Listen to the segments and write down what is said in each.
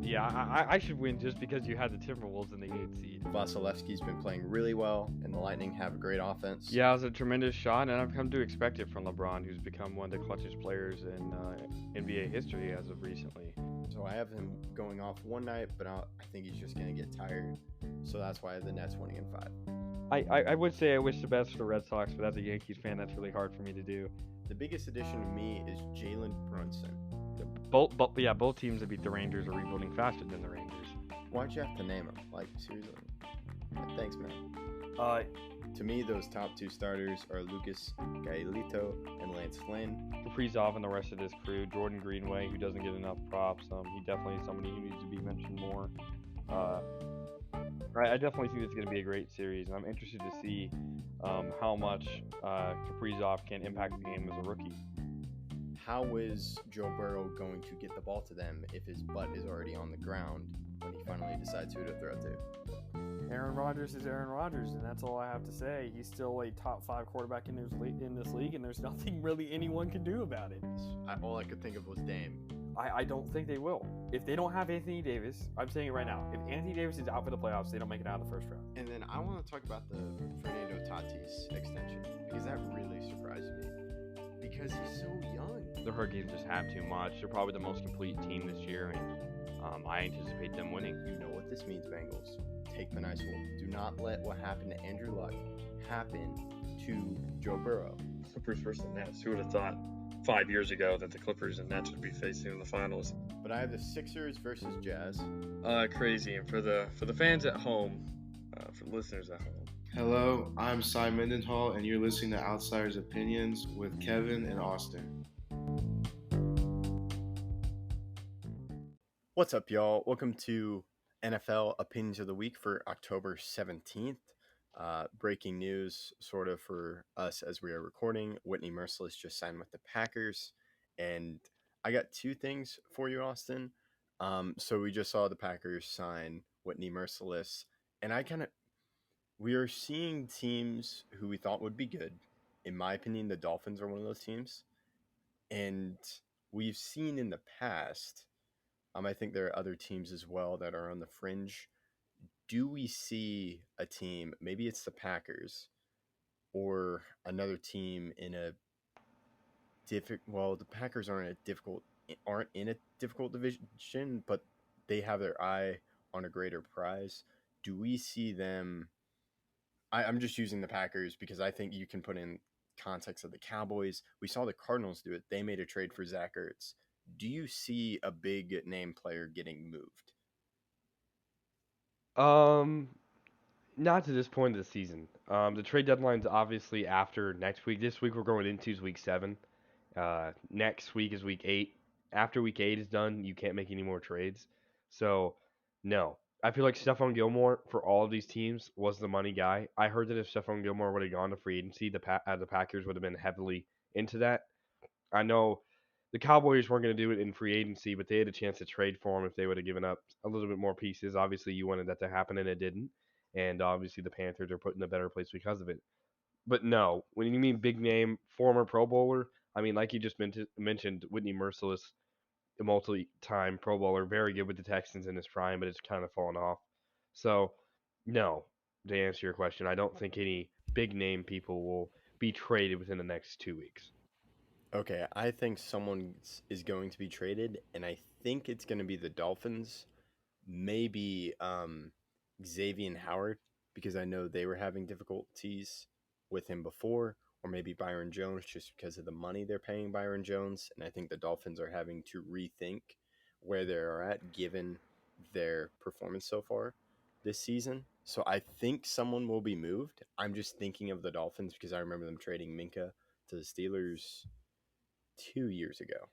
Yeah, I should win just because you had the Timberwolves in the 8th seed. Vasilevsky's been playing really well, and the Lightning have a great offense. Yeah, it was a tremendous shot, and I've come to expect it from LeBron, who's become one of the clutchest players in NBA history as of recently. So I have him going off one night, but I think he's just going to get tired. So that's why the Nets winning in 5. I would say I wish the best for the Red Sox, but as a Yankees fan, that's really hard for me to do. The biggest addition to me is Jalen Brunson. Both teams that beat the Rangers are rebuilding faster than the Rangers. Why'd you have to name them? Like, seriously. Thanks, man. To me, those top 2 starters are Lucas Gaelito and Lance Flynn. Kaprizov and the rest of this crew. Jordan Greenway, who doesn't get enough props. He definitely is somebody who needs to be mentioned more. I definitely think it's going to be a great series, and I'm interested to see how much Kaprizov can impact the game as a rookie. How is Joe Burrow going to get the ball to them if his butt is already on the ground when he finally decides who to throw to? Aaron Rodgers is Aaron Rodgers, and that's all I have to say. He's still a top 5 quarterback in this league, and there's nothing really anyone can do about it. All I could think of was Dame. I don't think they will. If they don't have Anthony Davis, I'm saying it right now, if Anthony Davis is out for the playoffs, they don't make it out of the first round. And then I want to talk about the Fernando Tatis extension, because that really surprised me. Because he's so young. The Hurricanes just have too much. They're probably the most complete team this year, and I anticipate them winning. You know what this means, Bengals. Take the nice one. Do not let what happened to Andrew Luck happen to Joe Burrow. Clippers versus the Nets. Who would have thought 5 years ago that the Clippers and Nets would be facing in the finals? But I have the Sixers versus Jazz. Crazy. And for the fans at home, for the listeners at home. Hello, I'm Cy Mendenhall, and you're listening to Outsiders Opinions with Kevin and Austin. What's up, y'all? Welcome to NFL Opinions of the Week for October 17th. Breaking news, sort of, for us as we are recording. Whitney Mercilus just signed with the Packers. And I got 2 things for you, Austin. So we just saw the Packers sign Whitney Mercilus. And we are seeing teams who we thought would be good. In my opinion, the Dolphins are one of those teams. And we've seen in the past, I think there are other teams as well that are on the fringe. Do we see a team, maybe it's the Packers, or another team in a the Packers aren't in a difficult division, but they have their eye on a greater prize. Do we see them? I'm just using the Packers because I think you can put in context of the Cowboys. We saw the Cardinals do it. They made a trade for Zach Ertz. Do you see a big name player getting moved? Not to this point of the season. The trade deadline's obviously after next week. This week we're going into is week 7. Next week is week 8. After week 8 is done, you can't make any more trades. So, no. I feel like Stephon Gilmore for all of these teams was the money guy. I heard that if Stephon Gilmore would have gone to free agency, the Packers would have been heavily into that. I know the Cowboys weren't going to do it in free agency, but they had a chance to trade for him if they would have given up a little bit more pieces. Obviously, you wanted that to happen, and it didn't. And obviously, the Panthers are put in a better place because of it. But no, when you mean big name, former Pro Bowler, I mean, like you just mentioned, Whitney Mercilus, a multi-time Pro Bowler, very good with the Texans in his prime, but it's kind of fallen off. So, no, to answer your question, I don't think any big name people will be traded within the next 2 weeks. Okay, I think someone is going to be traded, and I think it's going to be the Dolphins. Maybe Xavier Howard, because I know they were having difficulties with him before, or maybe Byron Jones just because of the money they're paying Byron Jones. And I think the Dolphins are having to rethink where they're at given their performance so far this season. So I think someone will be moved. I'm just thinking of the Dolphins because I remember them trading Minka to the Steelers 2 years ago.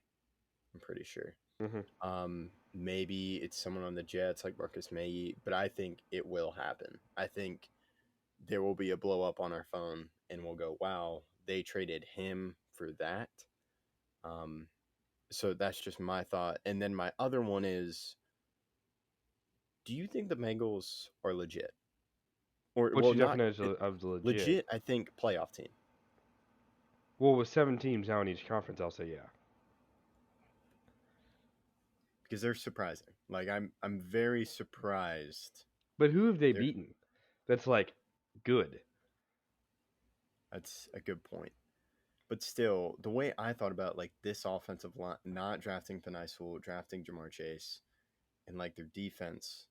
I'm pretty sure. Mm-hmm. Maybe it's someone on the Jets like Marcus Maye, but I think it will happen. I think there will be a blow up on our phone and we'll go, wow, they traded him for that. So that's just my thought. And then my other one is, do you think the Bengals are legit? What's your definition of legit? Legit, I think playoff team. Well, with 7 teams now in each conference, I'll say yeah. because they're surprising. Like I'm very surprised. But who have they They're, beaten? That's like good. that's a good point. But still, the way I thought about like this offensive line, not drafting Penei Sewell, drafting Jamar Chase, and like their defense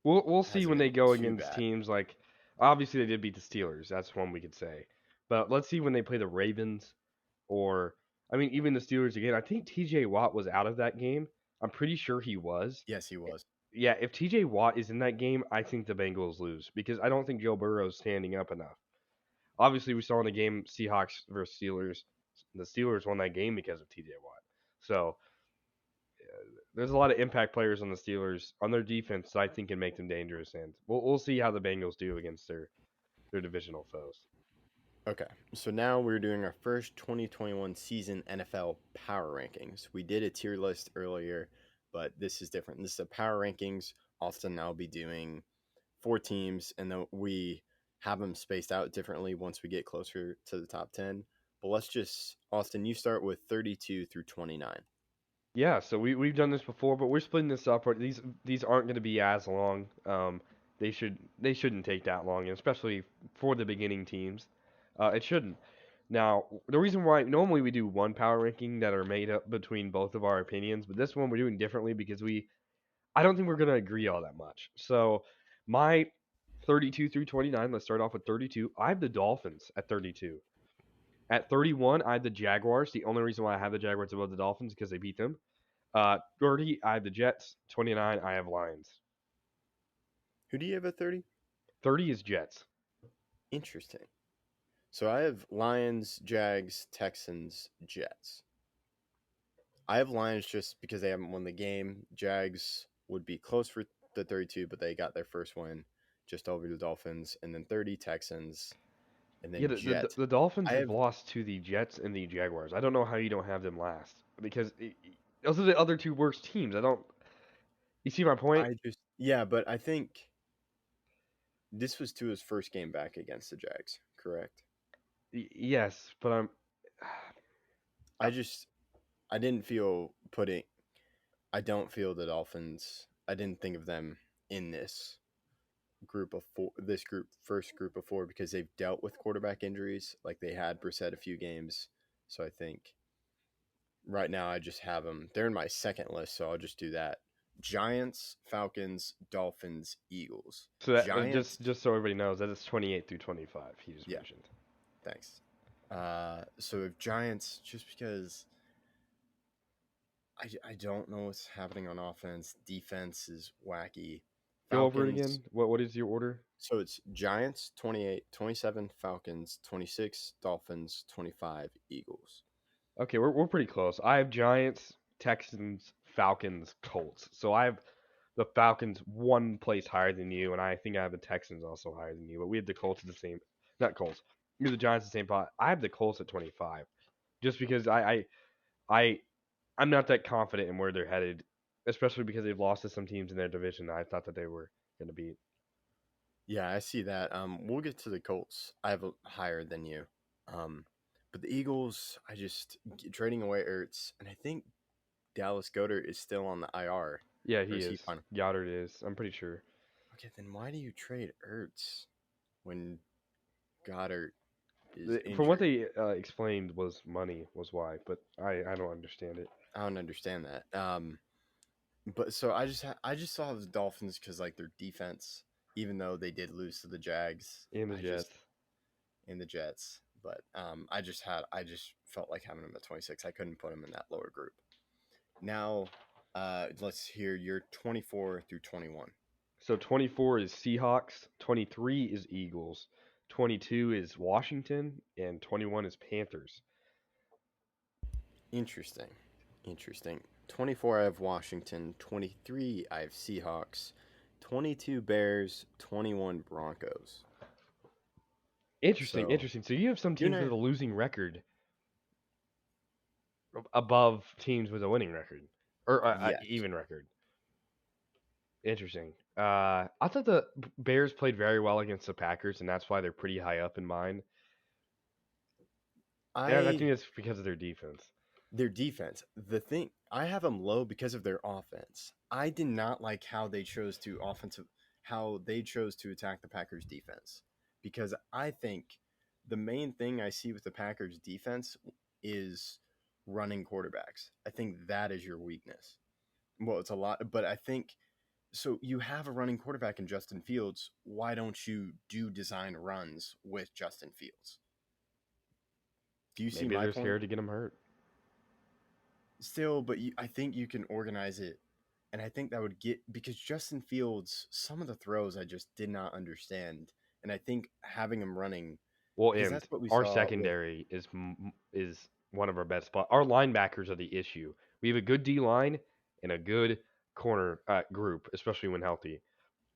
We'll see hasn't when been they go too against bad. teams like obviously they did beat the Steelers. That's one we could say. But let's see when they play the Ravens or I mean even the Steelers again. I think TJ Watt was out of that game. I'm pretty sure he was. Yes, he was. Yeah, if TJ Watt is in that game, I think the Bengals lose because I don't think Joe Burrow's standing up enough. Obviously, we saw in the game Seahawks versus Steelers. The Steelers won that game because of TJ Watt. So there's a lot of impact players on the Steelers on their defense that I think can make them dangerous, and we'll see how the Bengals do against their divisional foes. Okay, so now we're doing our first 2021 season NFL power rankings. We did a tier list earlier, but this is different. This is a power rankings. Often I'll be doing 4 teams, and then we have them spaced out differently once we get closer to the top 10. But let's just, Austin, you start with 32 through 29. Yeah, so we've done this before, but we're splitting this up. These aren't going to be as long. They shouldn't take that long, and especially for the beginning teams. It shouldn't. Now, the reason why normally we do one power ranking that are made up between both of our opinions, but this one we're doing differently because I don't think we're going to agree all that much. So, my 32 through 29, let's start off with 32. I have the Dolphins at 32. At 31, I have the Jaguars. The only reason why I have the Jaguars above the Dolphins is because they beat them. 30, I have the Jets. 29, I have Lions. Who do you have at 30? 30 is Jets. Interesting. So I have Lions, Jags, Texans, Jets. I have Lions just because they haven't won the game. Jags would be close for the 32, but they got their first win just over the Dolphins. And then 30, Texans. And then Yeah, Jets. the Dolphins I have have lost to the Jets and the Jaguars. I don't know how you don't have them last because those are the other two worst teams. I don't. You see my point? yeah, but I think this was Tua's first game back against the Jags, correct? Yes, but I'm. I didn't feel putting. I don't feel the Dolphins. I didn't think of them in this group of 4. This first group of 4, because they've dealt with quarterback injuries. Like they had Brissett a few games, so I think right now I just have them. They're in my second list, so I'll just do that. Giants, Falcons, Dolphins, Eagles. So that Giants, just so everybody knows that it's 28 through 25. He just mentioned. Thanks. So if Giants, just because I don't know what's happening on offense, defense is wacky. Go over it again. What is your order? So it's Giants 28, 27 Falcons, 26 Dolphins, 25 Eagles. Okay, we're pretty close. I have Giants, Texans, Falcons, Colts. So I have the Falcons one place higher than you, and I think I have the Texans also higher than you. But we have the Colts at the same, not Colts. You have the Giants at the same spot. I have the Colts at 25, just because I'm not that confident in where they're headed, especially because they've lost to some teams in their division I thought that they were going to beat. Yeah, I see that. We'll get to the Colts. I have higher than you. But the Eagles, I just trading away Ertz, and I think Dallas Goedert is still on the IR. Yeah, he is. Goddard is. I'm pretty sure. Okay, then why do you trade Ertz when Goddard is injured? From what they explained was money was why, but I don't understand it. I don't understand that. But so I just saw the Dolphins because like their defense, even though they did lose to the Jags And the Jets. But I just felt like having them at 26. I couldn't put them in that lower group. Now, let's hear your 24 through 21. So 24 is Seahawks, 23 is Eagles, 22 is Washington, and 21 is Panthers. Interesting. 24 I have Washington, 23 I have Seahawks, 22 Bears, 21 Broncos. Interesting. So you have some teams with a losing record above teams with a winning record or even record. Interesting. I thought the Bears played very well against the Packers, and that's why they're pretty high up in mine. I think it's because of their defense. Their defense. The thing I have them low because of their offense. I did not like how they chose to attack the Packers defense because I think the main thing I see with the Packers defense is running quarterbacks. I think that is your weakness. Well, it's a lot, but I think so. You have a running quarterback in Justin Fields. Why don't you do design runs with Justin Fields? Do you see Maybe my they're point? scared to get him hurt. Still, but I think you can organize it, and I think that would get because Justin Fields, some of the throws I just did not understand, and I think having him running Well, because and that's what we our saw with secondary is one of our best spots. Our linebackers are the issue. We have a good D line and a good corner group, especially when healthy.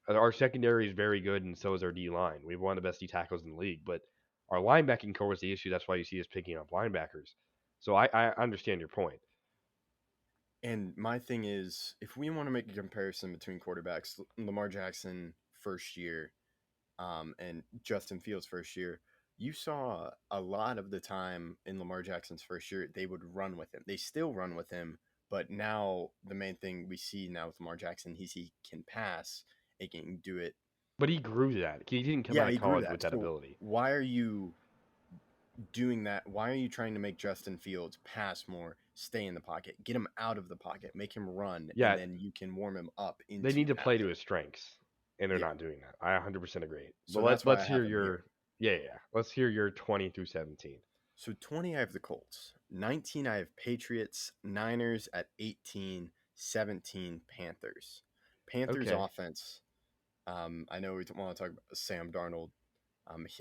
Our secondary is very good, and so is our D line. We have one of the best D tackles in the league, but our linebacking core is the issue. That's why you see us picking up linebackers. So I understand your point. And my thing is, if we want to make a comparison between quarterbacks, Lamar Jackson first year, and Justin Fields first year, you saw a lot of the time in Lamar Jackson's first year, they would run with him. They still run with him, but now the main thing we see now with Lamar Jackson, he can pass. He can do it. But he grew that. He didn't come Yeah, out of he grew college with that. that So ability. why are you doing that? Why are you trying to make Justin Fields pass more, stay in the pocket, get him out of the pocket, make him run, Yeah, and then you can warm him up into they need to play to passing? his strengths, and they're Yeah. not doing that. I 100% agree. So But that's why let's I hear have him here. your yeah. Let's hear your 20 through 17. So 20, I have the Colts. 19, I have Patriots. Niners at 18. 17, Panthers. Panthers Okay. offense. I know we want to talk about Sam Darnold.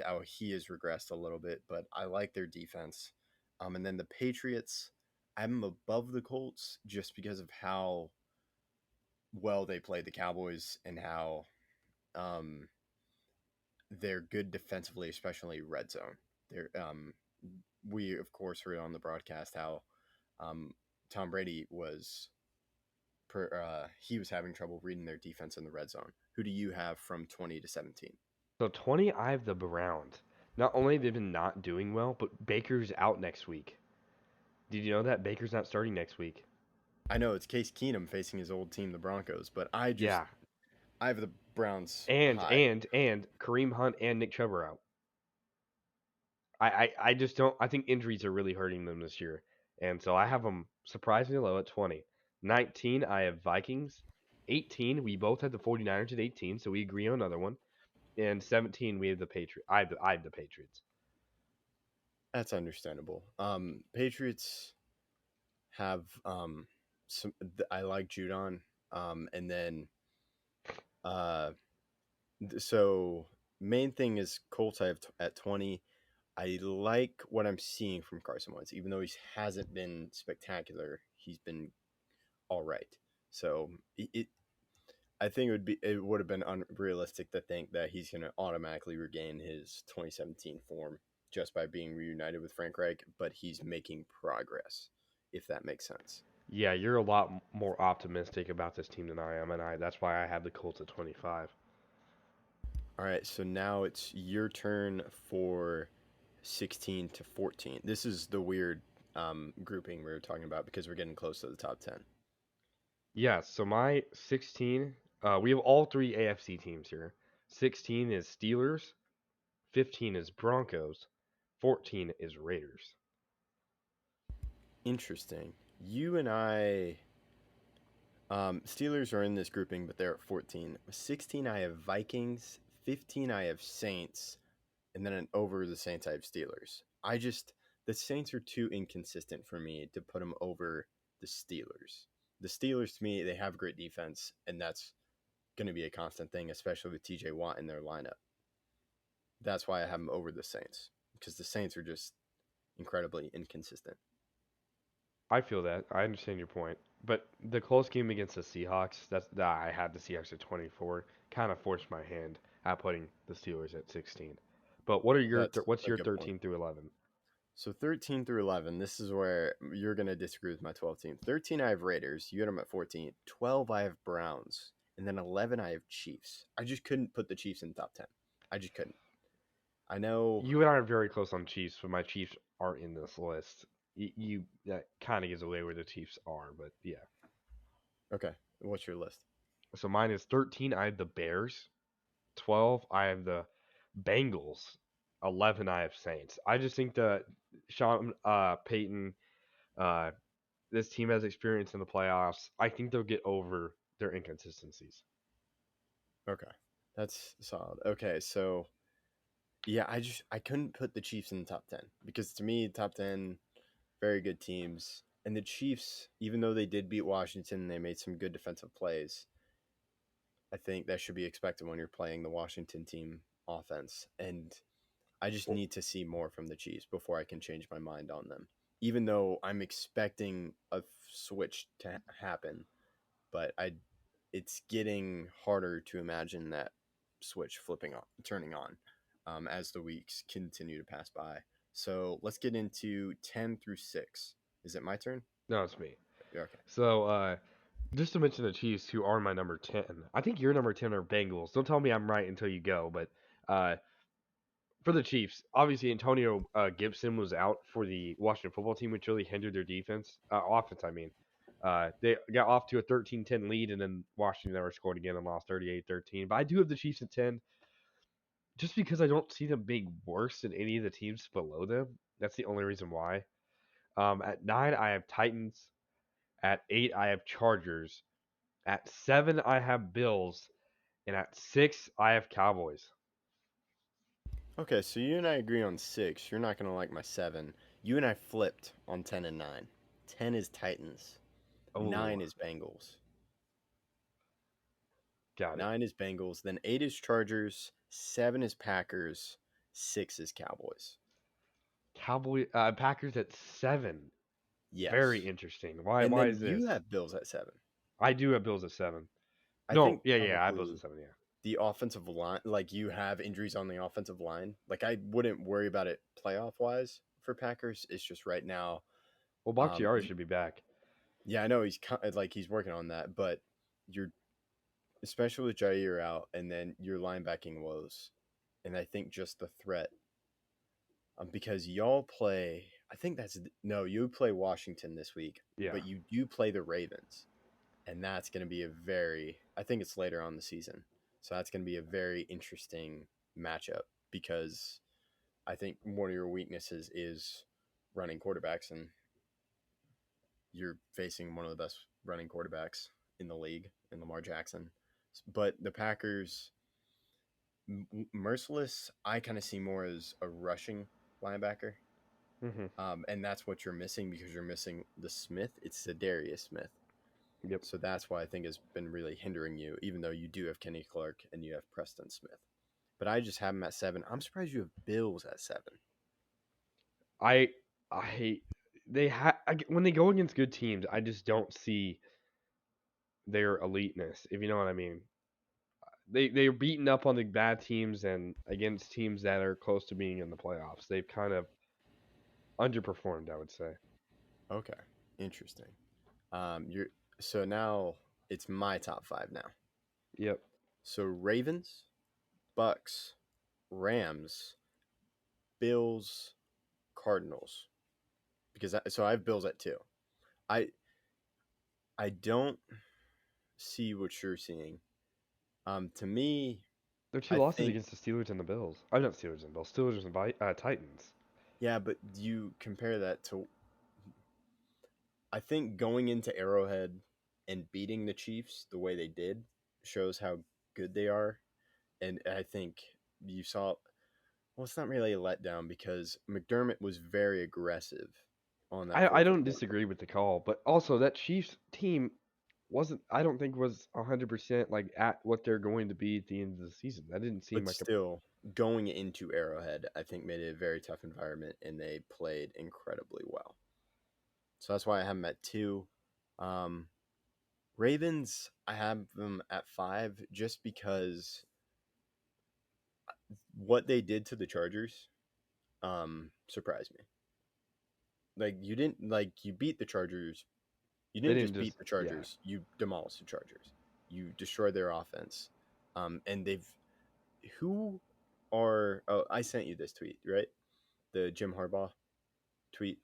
How he has regressed a little bit, but I like their defense. And then the Patriots, I'm above the Colts just because of how well they played the Cowboys and how um, they're good defensively, especially red zone. They're we of course heard on the broadcast how Tom Brady was he was having trouble reading their defense in the red zone. Who do you have from 20 to 17? So 20, I have the Browns. Not only they've been not doing well, but Baker's out next week. Did you know that Baker's not starting next week? I know it's Case Keenum facing his old team, the Broncos, but Yeah, I have the Browns and high. and Kareem Hunt and Nick Chubb are out. I just don't. I think injuries are really hurting them this year, and so I have them surprisingly low at 20. 19, I have Vikings. 18, we both had the 49ers at 18, so we agree on another one. And 17, we have the Patriots. I have the Patriots. That's understandable. Patriots have some. I like Judon. And then so main thing is Colts. I have at 20. I like what I'm seeing from Carson Wentz, even though he hasn't been spectacular. He's been all right. So I think it would have been unrealistic to think that he's going to automatically regain his 2017 form just by being reunited with Frank Reich, but he's making progress, if that makes sense. Yeah, you're a lot more optimistic about this team than I am, and that's why I have the Colts at 25. All right, so now it's your turn for 16 to 14. This is the weird grouping we were talking about because we're getting close to the top 10. Yeah, so my 16, we have all three AFC teams here. 16 is Steelers, 15 is Broncos, 14 is Raiders. Interesting. You and I, Steelers are in this grouping, but they're at 14. 16, I have Vikings. 15, I have Saints. And then over the Saints, I have Steelers. The Saints are too inconsistent for me to put them over the Steelers. The Steelers, to me, they have great defense, and that's going to be a constant thing, especially with TJ Watt in their lineup. That's why I have them over the Saints, because the Saints are just incredibly inconsistent. I feel that. I understand your point. But the close game against the Seahawks, I had the Seahawks at 24, kind of forced my hand at putting the Steelers at 16. But what's your That's a good 13 point. through 11? So 13 through 11, this is where you're going to disagree with my 12 team. 13, I have Raiders. You had them at 14. 12, I have Browns. And then 11, I have Chiefs. I just couldn't put the Chiefs in the top 10. I just couldn't. I know. You and I are very close on Chiefs, but my Chiefs aren't in this list. you that kind of gives away where the Chiefs are, but yeah. Okay. What's your list? So mine is 13. I have the Bears. 12. I have the Bengals. 11. I have Saints. I just think that Sean Payton, uh, this team has experience in the playoffs. I think they'll get over their inconsistencies. Okay. That's solid. Okay, so yeah, I couldn't put the Chiefs in the top 10 because to me, top 10 very good teams. And the Chiefs, even though they did beat Washington, they made some good defensive plays. I think that should be expected when you're playing the Washington team offense. And I just need to see more from the Chiefs before I can change my mind on them. Even though I'm expecting a switch to happen, but it's getting harder to imagine that switch flipping on, turning on, as the weeks continue to pass by. So let's get into 10 through 6. Is it my turn? No, it's me. Yeah, okay. So, just to mention the Chiefs, who are my number 10. I think your number 10 are Bengals. Don't tell me I'm right until you go, but uh, for the Chiefs, obviously Antonio Gibson was out for the Washington football team, which really hindered their defense, offense. I mean, they got off to a 13-10 lead, and then Washington never scored again and lost 38-13. But I do have the Chiefs at 10, just because I don't see them being worse than any of the teams below them. That's the only reason why. At 9, I have Titans. At 8, I have Chargers. At 7, I have Bills. And at 6, I have Cowboys. Okay, so you and I agree on 6. You're not going to like my 7. You and I flipped on 10 and 9. 10 is Titans. Oh, 9 is Bengals. got it. 9 is Bengals. Then 8 is Chargers. 7 is Packers. 6 is Cowboys. Packers at 7. Yes. Very interesting. Why? And Why then is this? you have Bills at 7. I do have Bills at 7. I No, think yeah, I have Bills probably at 7. Yeah. the offensive line, like you have injuries on the offensive line. Like I wouldn't worry about it playoff wise for Packers. It's just right now. Well, Bakhtiari should be back. Yeah, I know he's working on that, but you're especially with Jair out, and then your linebacking woes, and I think just the threat. Because y'all play, I think you play Washington this week, Yeah. but you do play the Ravens, and that's going to be I think it's later on the season, so that's going to be a very interesting matchup because I think one of your weaknesses is running quarterbacks, and you're facing one of the best running quarterbacks in the league in Lamar Jackson. But the Packers, Merciless, I kind of see more as a rushing linebacker. Mm-hmm. And that's what you're missing because you're missing the Smith. It's Zadarius Smith. Yep. So that's why I think has been really hindering you, even though you do have Kenny Clark and you have Preston Smith. But I just have him at 7. I'm surprised you have Bills at 7. I when they go against good teams, I just don't see their eliteness, if you know what I mean. They're beating up on the bad teams and against teams that are close to being in the playoffs. They've kind of underperformed, I would say. Okay, interesting. So now it's my top 5 now. Yep. So Ravens, Bucks, Rams, Bills, Cardinals. So I have Bills at 2. I don't see what you're seeing. To me, Their two losses against the Steelers and the Bills. I'm not Steelers and Bills. Steelers and Titans. Yeah, but you compare that to. I think going into Arrowhead and beating the Chiefs the way they did shows how good they are, and I think you saw. Well, it's not really a letdown because McDermott was very aggressive on that. I don't disagree with the call, but also that Chiefs team I don't think was 100% like at what they're going to be at the end of the season. That didn't seem But still, going into Arrowhead, I think made it a very tough environment, and they played incredibly well. So that's why I have them at 2. Ravens, I have them at 5 just because what they did to the Chargers surprised me. Like you beat the Chargers. You didn't just beat the Chargers. Yeah. You demolished the Chargers. You destroyed their offense. And I sent you this tweet, right? The Jim Harbaugh tweet.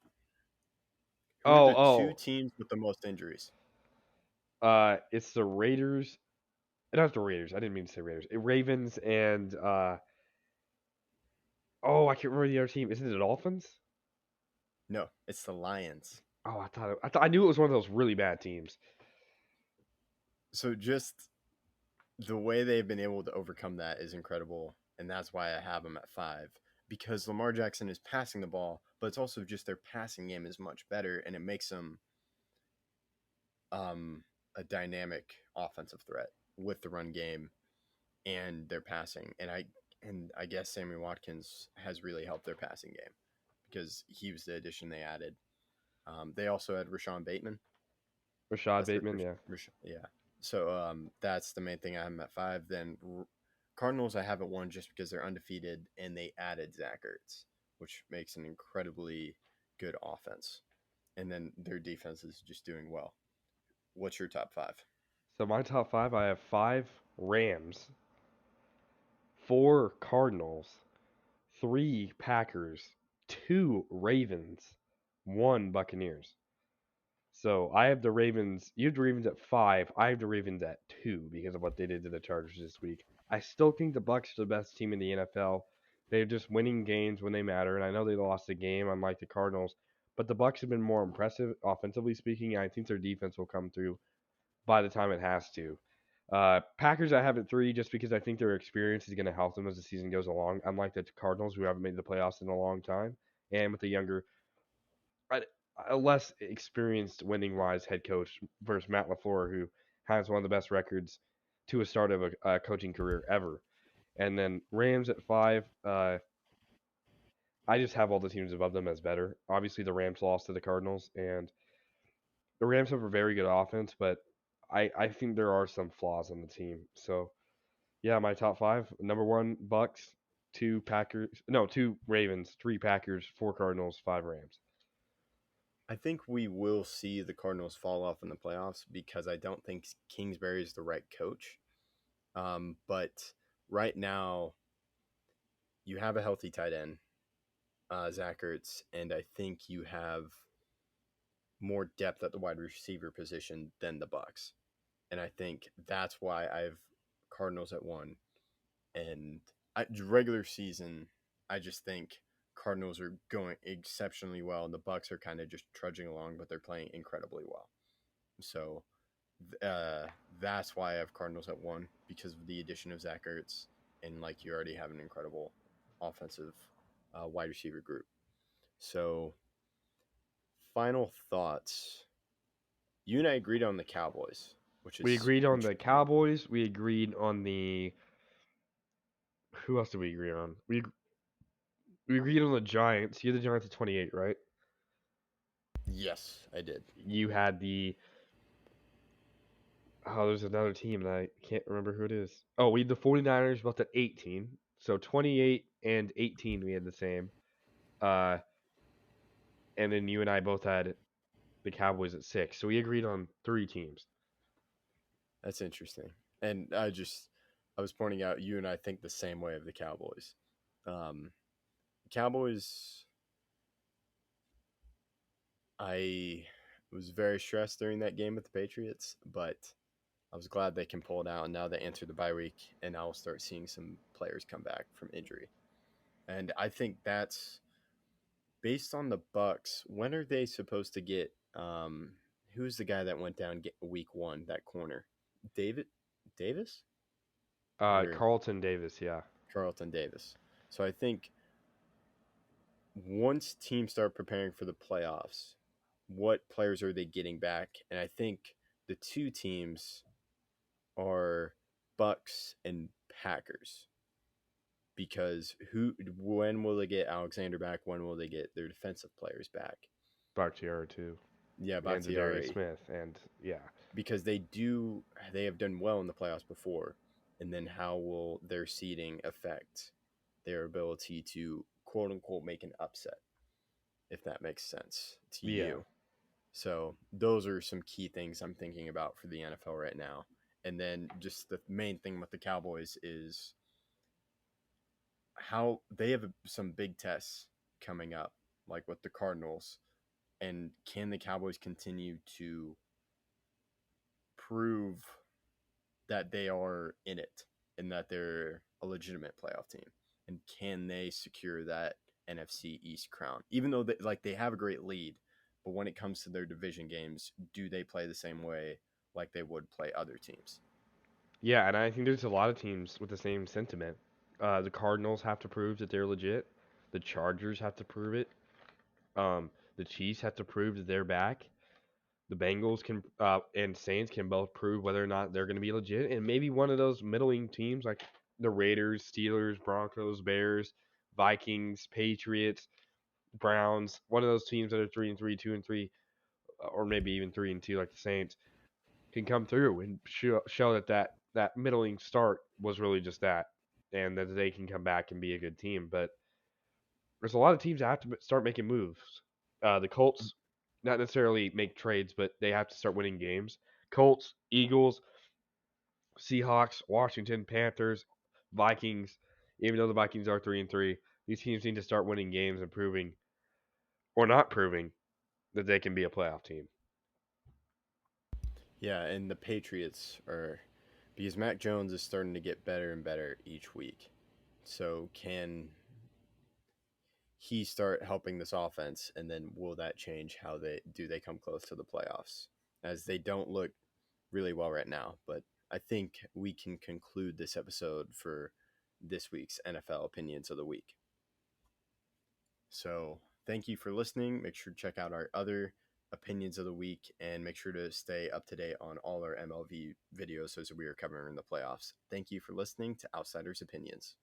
Who are the two Oh, teams with the most injuries? it's the Raiders. Not the Raiders. I didn't mean to say Raiders. Ravens and oh, I can't remember the other team. Isn't it the Dolphins? No, it's the Lions. Oh, I knew it was one of those really bad teams. So just the way they've been able to overcome that is incredible, and that's why I have them at 5. Because Lamar Jackson is passing the ball, but it's also just their passing game is much better, and it makes them a dynamic offensive threat with the run game and their passing. And I guess Sammy Watkins has really helped their passing game because he was the addition they added. They also had Rashawn Bateman. Rashad Bateman, yeah. Yeah. So that's the main thing. I have them at 5. Then Cardinals I have at 1 just because they're undefeated and they added Zach Ertz, which makes an incredibly good offense. And then their defense is just doing well. What's your top 5? So my top 5, I have 5 Rams, 4 Cardinals, 3 Packers, 2 Ravens, 1 Buccaneers. So I have the Ravens. You have the Ravens at 5. I have the Ravens at 2 because of what they did to the Chargers this week. I still think the Bucs are the best team in the NFL. They're just winning games when they matter, and I know they lost a game unlike the Cardinals, but the Bucs have been more impressive offensively speaking. And I think their defense will come through by the time it has to. Packers I have at 3 just because I think their experience is going to help them as the season goes along. Unlike the Cardinals who haven't made the playoffs in a long time, and with the younger a less experienced winning wise head coach versus Matt LaFleur, who has one of the best records to a start of a coaching career ever. And then Rams at 5. I just have all the teams above them as better. Obviously, the Rams lost to the Cardinals, and the Rams have a very good offense, but I think there are some flaws on the team. So, yeah, my top 5: number 1, Bucks; 2 Packers, no, 2 Ravens; 3 Packers; 4 Cardinals; 5 Rams. I think we will see the Cardinals fall off in the playoffs because I don't think Kingsbury is the right coach. But right now, you have a healthy tight end, Zach Ertz, and I think you have more depth at the wide receiver position than the Bucks. And I think that's why I have Cardinals at 1. And regular season, I just think Cardinals are going exceptionally well, and the Bucks are kind of just trudging along, but they're playing incredibly well. So that's why I have Cardinals at 1 because of the addition of Zach Ertz, and like you already have an incredible offensive wide receiver group. So, final thoughts. You and I agreed on the Cowboys, which is We agreed on the Cowboys. We agreed on the. Who else did we agree on? We agreed on the Giants. You had the Giants at 28, right? Yes, I did. You had the. Oh, there's another team that I can't remember who it is. Oh, we had the 49ers both at 18. So 28 and 18 we had the same. And then you and I both had the Cowboys at 6. So we agreed on 3 teams. That's interesting. And I was pointing out you and I think the same way of the Cowboys. Cowboys, I was very stressed during that game with the Patriots, but I was glad they can pull it out. And now they enter the bye week, and I'll start seeing some players come back from injury. And I think that's based on the Bucks. When are they supposed to get? Who's the guy that went down week 1? That corner, Davis. Carlton Davis, yeah. Carlton Davis. So I think once teams start preparing for the playoffs, what players are they getting back? And I think the 2 teams are Bucks and Packers. Because when will they get Alexander back? When will they get their defensive players back? Bakhtiari too. Yeah, And Bakhtiari. Smith, and yeah. Because they have done well in the playoffs before. And then how will their seeding affect their ability to quote unquote make an upset, if that makes sense to you? So those are some key things I'm thinking about for the NFL right now. And then just the main thing with the Cowboys is how they have some big tests coming up, like with the Cardinals. And can the Cowboys continue to prove that they are in it and that they're a legitimate playoff team? And can they secure that NFC East crown? Even though they have a great lead, but when it comes to their division games, do they play the same way like they would play other teams? Yeah, and I think there's a lot of teams with the same sentiment. The Cardinals have to prove that they're legit. The Chargers have to prove it. The Chiefs have to prove that they're back. The Bengals can and Saints can both prove whether or not they're going to be legit. And maybe one of those middling teams like the Raiders, Steelers, Broncos, Bears, Vikings, Patriots, Browns, one of those teams that are 3-3, 2-3, or maybe even 3-2 like the Saints, can come through and show that middling start was really just that, and that they can come back and be a good team. But there's a lot of teams that have to start making moves. The Colts, not necessarily make trades, but they have to start winning games. Colts, Eagles, Seahawks, Washington, Panthers, Vikings. Even though the Vikings are 3-3, these teams need to start winning games and proving, or not proving, that they can be a playoff team. Yeah, and the Patriots are, because Mac Jones is starting to get better and better each week. So can he start helping this offense, and then will that change how they come close to the playoffs? As they don't look really well right now, but I think we can conclude this episode for this week's NFL Opinions of the Week. So thank you for listening. Make sure to check out our other Opinions of the Week and make sure to stay up to date on all our MLB videos as we are covering the playoffs. Thank you for listening to Outsiders Opinions.